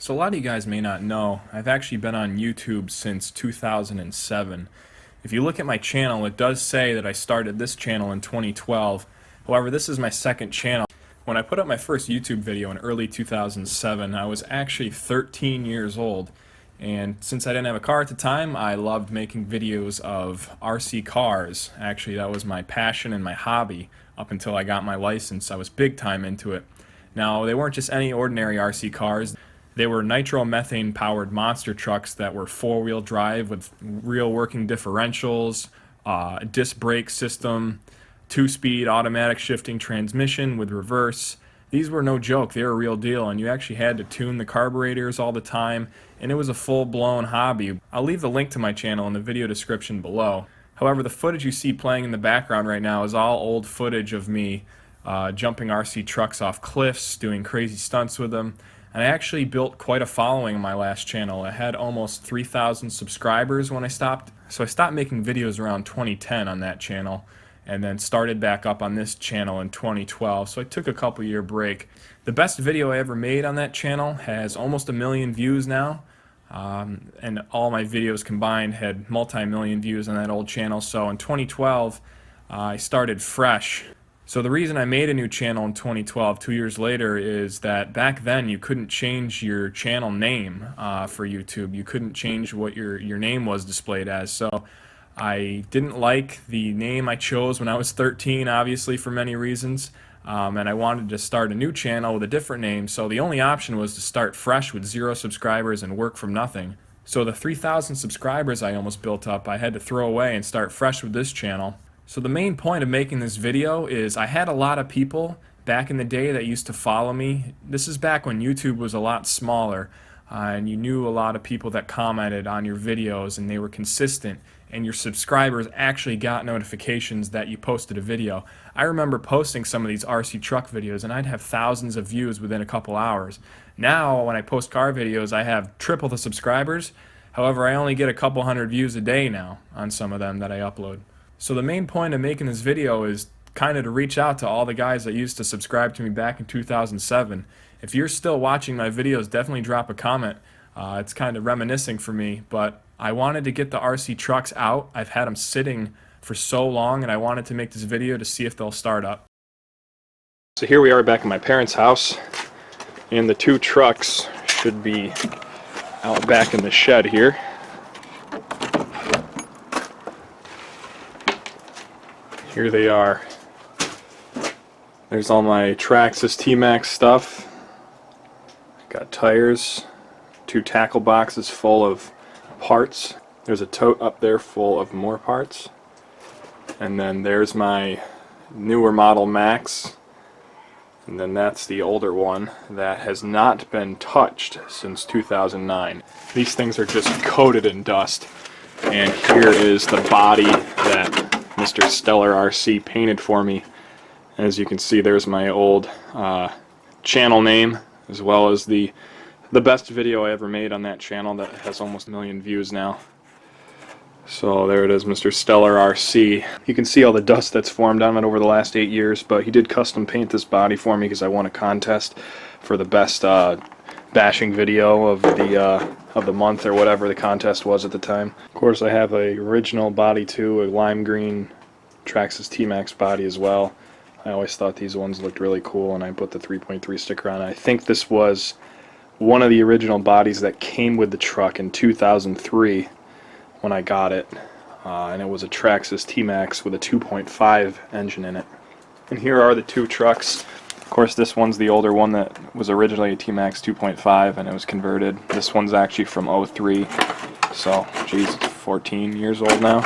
So a lot of you guys may not know, I've actually been on YouTube since 2007. If you look at my channel, it does say that I started this channel in 2012. However, this is my second channel. When I put up my first YouTube video in early 2007, I was actually 13 years old. And since I didn't have a car at the time, I loved making videos of RC cars. Actually, that was my passion and my hobby up until I got my license. I was big time into it. Now, they weren't just any ordinary RC cars. They were nitromethane powered monster trucks that were four-wheel drive with real working differentials, a disc brake system, 2-speed automatic shifting transmission with reverse. These were no joke, they were a real deal, and you actually had to tune the carburetors all the time, and it was a full-blown hobby. I'll leave the link to my channel in the video description below. However, the footage you see playing in the background right now is all old footage of me jumping RC trucks off cliffs, doing crazy stunts with them. And I actually built quite a following on my last channel. I had almost 3,000 subscribers when I stopped. So I stopped making videos around 2010 on that channel and then started back up on this channel in 2012. So I took a couple-year break. The best video I ever made on that channel has almost 1 million views now. And all my videos combined had multi-million views on that old channel. So in 2012, I started fresh. So the reason I made a new channel in 2012, 2 years later, is that back then you couldn't change your channel name for YouTube. You couldn't change what your name was displayed as. So I didn't like the name I chose when I was 13, obviously for many reasons. And I wanted to start a new channel with a different name. So the only option was to start fresh with 0 subscribers and work from nothing. So the 3,000 subscribers I almost built up, I had to throw away and start fresh with this channel. So the main point of making this video is I had a lot of people back in the day that used to follow me. This is back when YouTube was a lot smaller and you knew a lot of people that commented on your videos and they were consistent and your subscribers actually got notifications that you posted a video. I remember posting some of these RC truck videos and I'd have thousands of views within a couple hours. Now when I post car videos I have triple the subscribers. However, I only get a couple hundred views a day now on some of them that I upload. So the main point of making this video is kind of to reach out to all the guys that used to subscribe to me back in 2007. If you're still watching my videos, definitely drop a comment. It's kind of reminiscing for me, but I wanted to get the RC trucks out. I've had them sitting for so long and I wanted to make this video to see if they'll start up. So here we are back in my parents' house and the 2 trucks should be out back in the shed here. Here they are. There's all my Traxxas T-Maxx stuff. Got tires, 2 tackle boxes full of parts. There's a tote up there full of more parts. And then there's my newer model Max. And then that's the older one that has not been touched since 2009. These things are just coated in dust. And here is the body that Mr. Stellar RC painted for me. As you can see, there's my old channel name, as well as the best video I ever made on that channel that has almost 1 million views now. So there it is, Mr. Stellar RC. You can see all the dust that's formed on it over the last 8 years, but he did custom paint this body for me because I won a contest for the best bashing video of the month or whatever the contest was at the time. Of course, I have a original body too, a lime green Traxxas T-Maxx body as well. I always thought these ones looked really cool and I put the 3.3 sticker on. I think this was one of the original bodies that came with the truck in 2003 when I got it. And it was a Traxxas T-Maxx with a 2.5 engine in it. And here are the 2 trucks. Of course, this one's the older one that was originally a T-Maxx 2.5 and it was converted. This one's actually from 03, so geez, it's 14 years old now.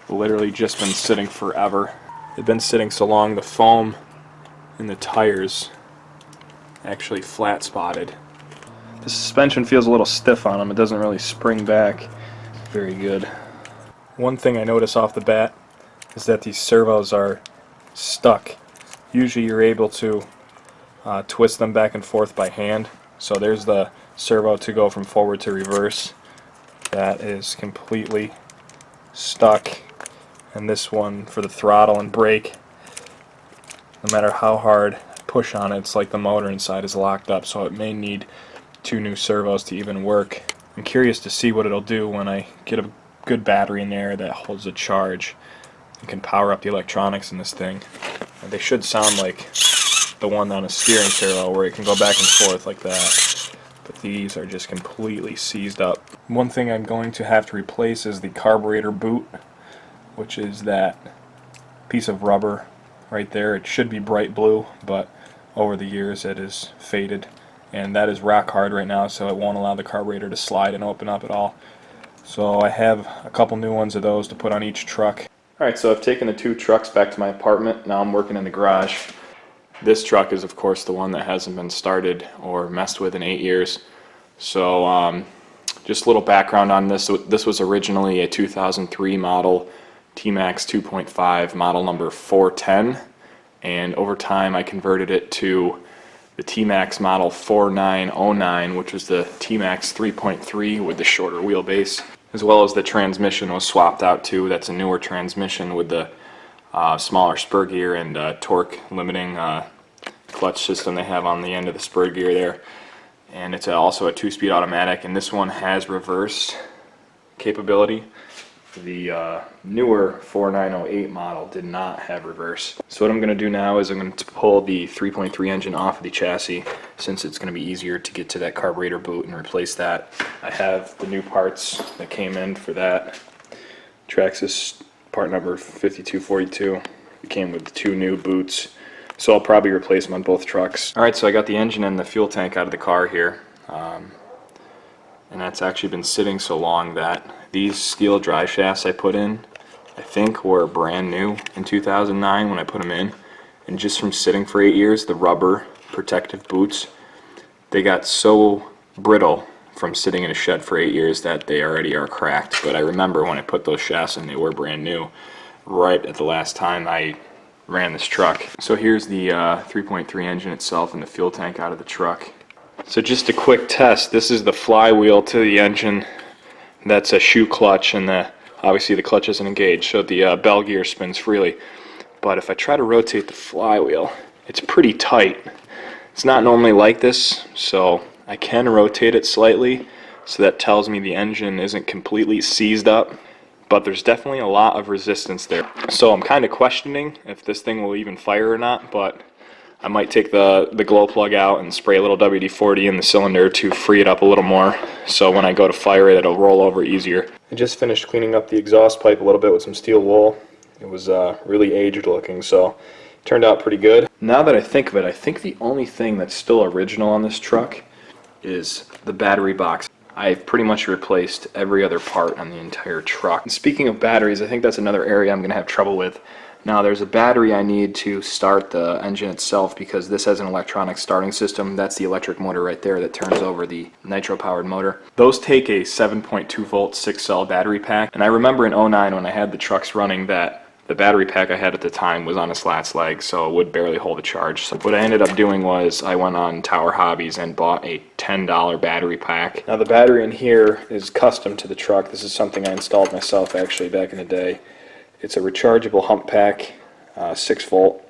Literally just been sitting forever. They've been sitting so long, the foam in the tires actually flat spotted. The suspension feels a little stiff on them. It doesn't really spring back very good. One thing I notice off the bat is that these servos are stuck. Usually you're able to twist them back and forth by hand. So there's the servo to go from forward to reverse. That is completely stuck. And this one for the throttle and brake, no matter how hard I push on it, it's like the motor inside is locked up, so it may need 2 new servos to even work. I'm curious to see what it'll do when I get a good battery in there that holds a charge and can power up the electronics in this thing. And they should sound like the one on a steering servo where it can go back and forth like that. But these are just completely seized up. One thing I'm going to have to replace is the carburetor boot, which is that piece of rubber right there. It should be bright blue, but over the years it is faded, and that is rock hard right now, so it won't allow the carburetor to slide and open up at all. So I have a couple new ones of those to put on each truck. Alright, so I've taken the 2 trucks back to my apartment. Now I'm working in the garage. This truck is of course the one that hasn't been started or messed with in 8 years. So just a little background on this. This was originally a 2003 model T-Maxx 2.5, model number 410, and over time I converted it to the T-Maxx model 4909, which was the T-Maxx 3.3 with the shorter wheelbase, as well as the transmission was swapped out too. That's a newer transmission with the smaller spur gear and torque limiting clutch system they have on the end of the spur gear there. And it's also a 2-speed automatic, and this one has reverse capability. The newer 4908 model did not have reverse. So what I'm going to do now is I'm going to pull the 3.3 engine off of the chassis, since it's going to be easier to get to that carburetor boot and replace that. I have the new parts that came in for that. Traxxas part number 5242. It came with 2 new boots, so I'll probably replace them on both trucks. Alright, so I got the engine and the fuel tank out of the car here. And that's actually been sitting so long that these steel drive shafts I put in, I think were brand new in 2009 when I put them in. And just from sitting for 8 years, the rubber protective boots, they got so brittle from sitting in a shed for 8 years that they already are cracked. But I remember when I put those shafts in, they were brand new right at the last time I ran this truck. So here's the 3.3 engine itself and the fuel tank out of the truck. So just a quick test. This is the flywheel to the engine. That's a shoe clutch, and obviously the clutch isn't engaged, so the bell gear spins freely. But if I try to rotate the flywheel, it's pretty tight. It's not normally like this, so I can rotate it slightly, so that tells me the engine isn't completely seized up, but there's definitely a lot of resistance there. So I'm kind of questioning if this thing will even fire or not, but I might take the glow plug out and spray a little WD-40 in the cylinder to free it up a little more, so when I go to fire it, it'll roll over easier. I just finished cleaning up the exhaust pipe a little bit with some steel wool. It was really aged looking, so it turned out pretty good. Now that I think of it, I think the only thing that's still original on this truck is the battery box. I've pretty much replaced every other part on the entire truck. And speaking of batteries, I think that's another area I'm going to have trouble with. Now there's a battery I need to start the engine itself, because this has an electronic starting system. That's the electric motor right there that turns over the nitro powered motor. Those take a 7.2 volt 6-cell battery pack, and I remember in 09 when I had the trucks running that the battery pack I had at the time was on its last leg, so it would barely hold a charge. So what I ended up doing was I went on Tower Hobbies and bought a $10 battery pack. Now the battery in here is custom to the truck. This is something I installed myself actually back in the day. It's a rechargeable hump pack, 6 volt,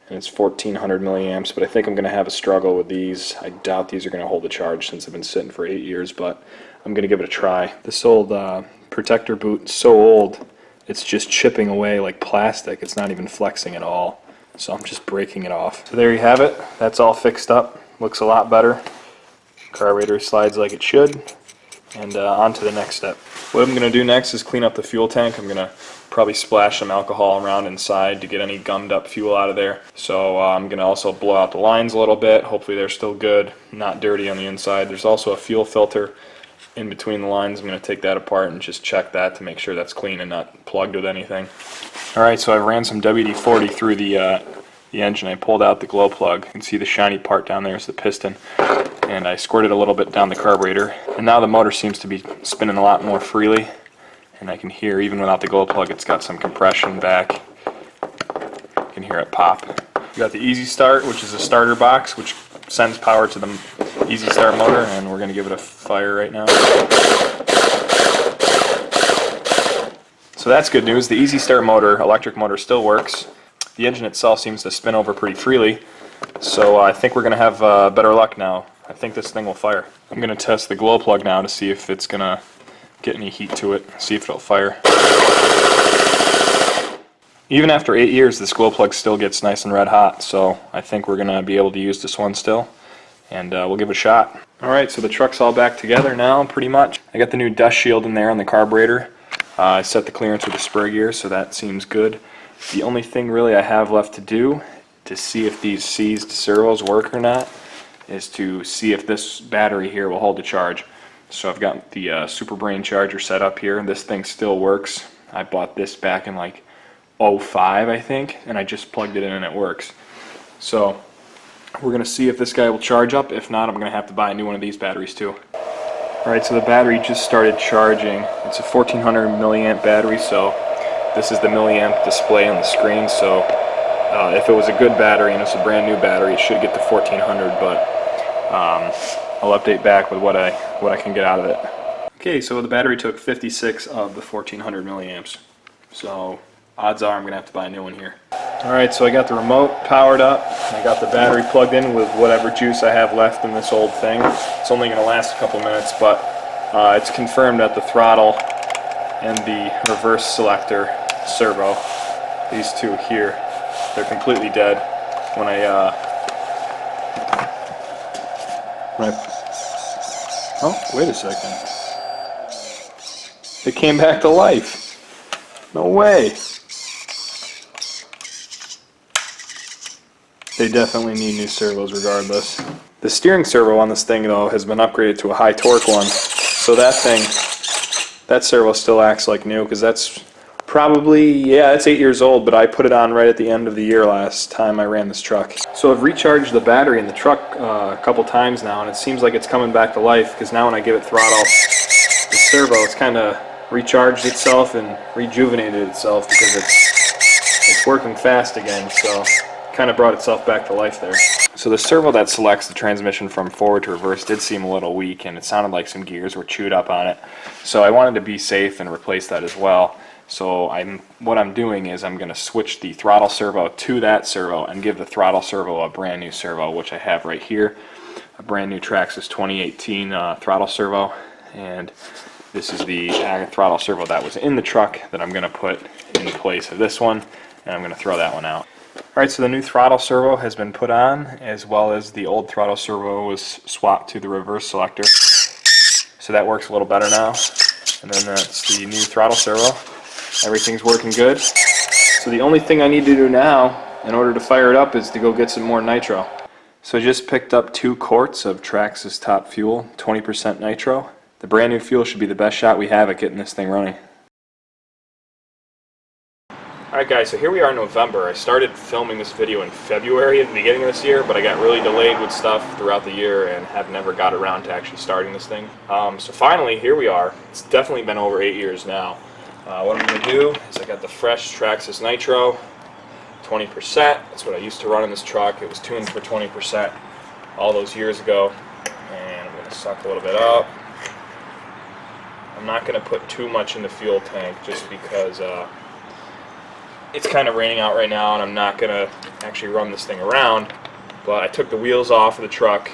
and it's 1400 milliamps, but I think I'm going to have a struggle with these. I doubt these are going to hold a charge since they've been sitting for 8 years, but I'm going to give it a try. This old protector boot is so old, it's just chipping away like plastic. It's not even flexing at all, so I'm just breaking it off. So there you have it. That's all fixed up. Looks a lot better. Carburetor slides like it should, and on to the next step. What I'm going to do next is clean up the fuel tank. I'm going to probably splash some alcohol around inside to get any gummed up fuel out of there. So I'm going to also blow out the lines a little bit. Hopefully they're still good, not dirty on the inside. There's also a fuel filter in between the lines. I'm going to take that apart and just check that to make sure that's clean and not plugged with anything. Alright, so I ran some WD-40 through the engine. I pulled out the glow plug. You can see the shiny part down there is the piston. And I squirted a little bit down the carburetor. And now the motor seems to be spinning a lot more freely. And I can hear, even without the glow plug, it's got some compression back. You can hear it pop. We got the Easy Start, which is a starter box, which sends power to the Easy Start motor, and we're going to give it a fire right now. So that's good news. The Easy Start motor, electric motor, still works. The engine itself seems to spin over pretty freely, So I think we're going to have better luck now. I think this thing will fire. I'm going to test the glow plug now to see if it's going to get any heat to it, see if it'll fire. Even after 8 years, this glow plug still gets nice and red hot, so I think we're going to be able to use this one still, and we'll give it a shot. Alright, so the truck's all back together now, pretty much. I got the new dust shield in there on the carburetor. I set the clearance with the spur gear, so that seems good. The only thing really I have left to do to see if these seized servos work or not is to see if this battery here will hold the charge. So I've got the Super Brain charger set up here, and this thing still works. I bought this back in like '05, I think, and I just plugged it in and it works. So we're going to see if this guy will charge up. If not, I'm going to have to buy a new one of these batteries too. Alright, so the battery just started charging. It's a 1400 milliamp battery, so this is the milliamp display on the screen. So if it was a good battery and it's a brand new battery, it should get to 1400, but I'll update back with what I can get out of it. Okay, so the battery took 56 of the 1400 milliamps. So odds are I'm going to have to buy a new one here. Alright, so I got the remote powered up. I got the battery plugged in with whatever juice I have left in this old thing. It's only going to last a couple minutes, but it's confirmed that the throttle and the reverse selector servo, these two here, they're completely dead. When I oh, wait a second. It came back to life. No way. They definitely need new servos regardless. The steering servo on this thing though has been upgraded to a high torque one, so that servo still acts like new, because that's probably, yeah, it's 8 years old, but I put it on right at the end of the year last time I ran this truck. So I've recharged the battery in the truck a couple times now, and it seems like it's coming back to life, because now when I give it throttle, the servo, it's kind of recharged itself and rejuvenated itself because it's working fast again, so kind of brought itself back to life there. So the servo that selects the transmission from forward to reverse did seem a little weak, and it sounded like some gears were chewed up on it. So I wanted to be safe and replace that as well. So what I'm doing is I'm going to switch the throttle servo to that servo and give the throttle servo a brand new servo, which I have right here. A brand new Traxxas 2018 throttle servo, and this is the throttle servo that was in the truck that I'm going to put in place of this one, and I'm going to throw that one out. Alright, so the new throttle servo has been put on, as well as the old throttle servo was swapped to the reverse selector. So that works a little better now. And then that's the new throttle servo. Everything's working good. So the only thing I need to do now, in order to fire it up, is to go get some more nitro. So I just picked up 2 quarts of Traxxas Top Fuel, 20% nitro. The brand new fuel should be the best shot we have at getting this thing running. Alright guys, so here we are in November. I started filming this video in February at the beginning of this year, but I got really delayed with stuff throughout the year and have never got around to actually starting this thing. So finally, here we are. It's definitely been over 8 years now. What I'm going to do is I got the fresh Traxxas Nitro, 20%. That's what I used to run in this truck. It was tuned for 20% all those years ago. And I'm going to suck a little bit up. I'm not going to put too much in the fuel tank just because it's kind of raining out right now, and I'm not going to actually run this thing around. But I took the wheels off of the truck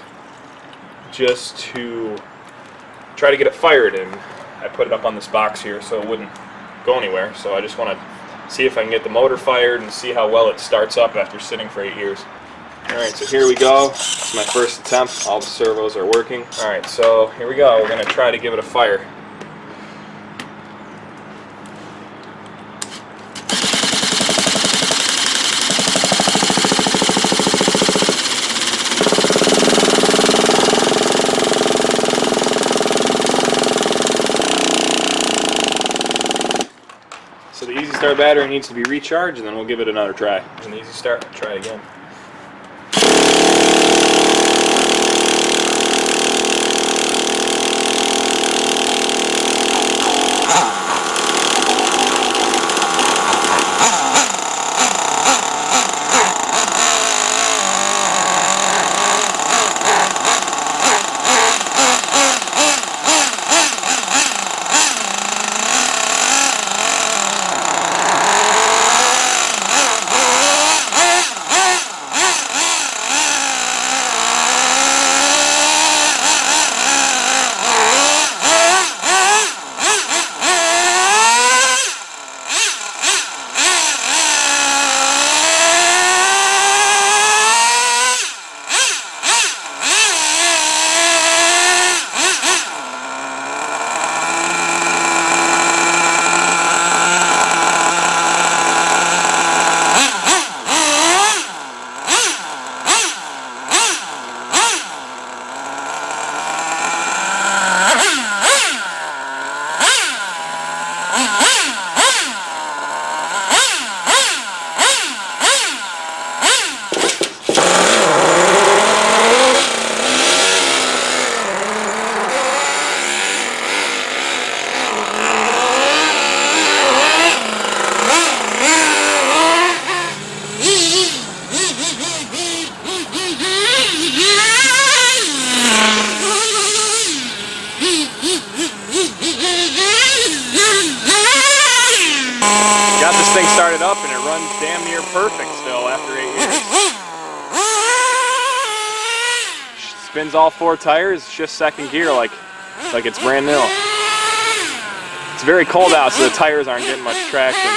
just to try to get it fired, and I put it up on this box here so it wouldn't go anywhere. So I just want to see if I can get the motor fired and see how well it starts up after sitting for 8 years. Alright, so here we go. It's my first attempt. All the servos are working. Alright, so here we go. We're going to try to give it a fire. So the Easy Start battery needs to be recharged, and then we'll give it another try. An Easy Start, try again. This thing started up and it runs damn near perfect still after 8 years. Spins all 4 tires, shifts second gear like it's brand new. It's very cold out, so the tires aren't getting much traction.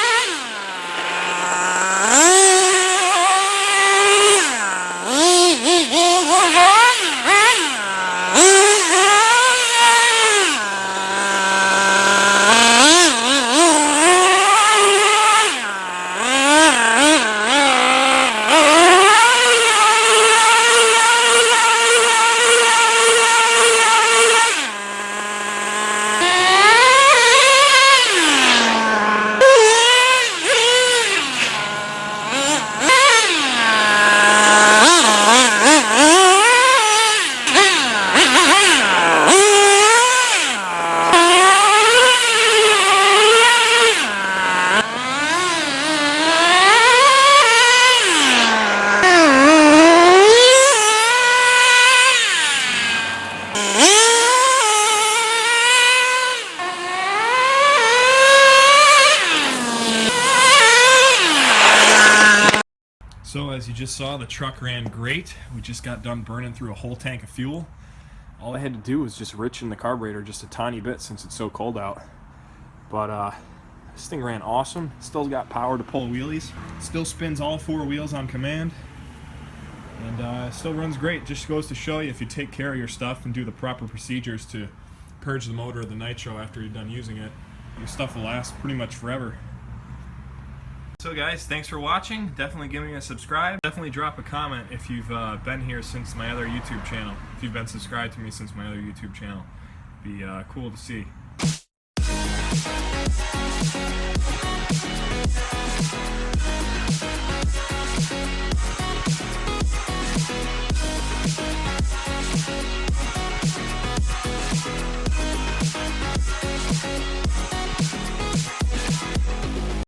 So as you just saw, the truck ran great. We just got done burning through a whole tank of fuel. All I had to do was just richen the carburetor just a tiny bit since it's so cold out. But this thing ran awesome. Still got power to pull wheelies. Still spins all 4 wheels on command. And still runs great. Just goes to show you, if you take care of your stuff and do the proper procedures to purge the motor of the nitro after you're done using it, your stuff will last pretty much forever. So guys, thanks for watching. Definitely give me a subscribe. Definitely drop a comment if you've been here since my other YouTube channel. If you've been subscribed to me since my other YouTube channel. It'd be cool to see.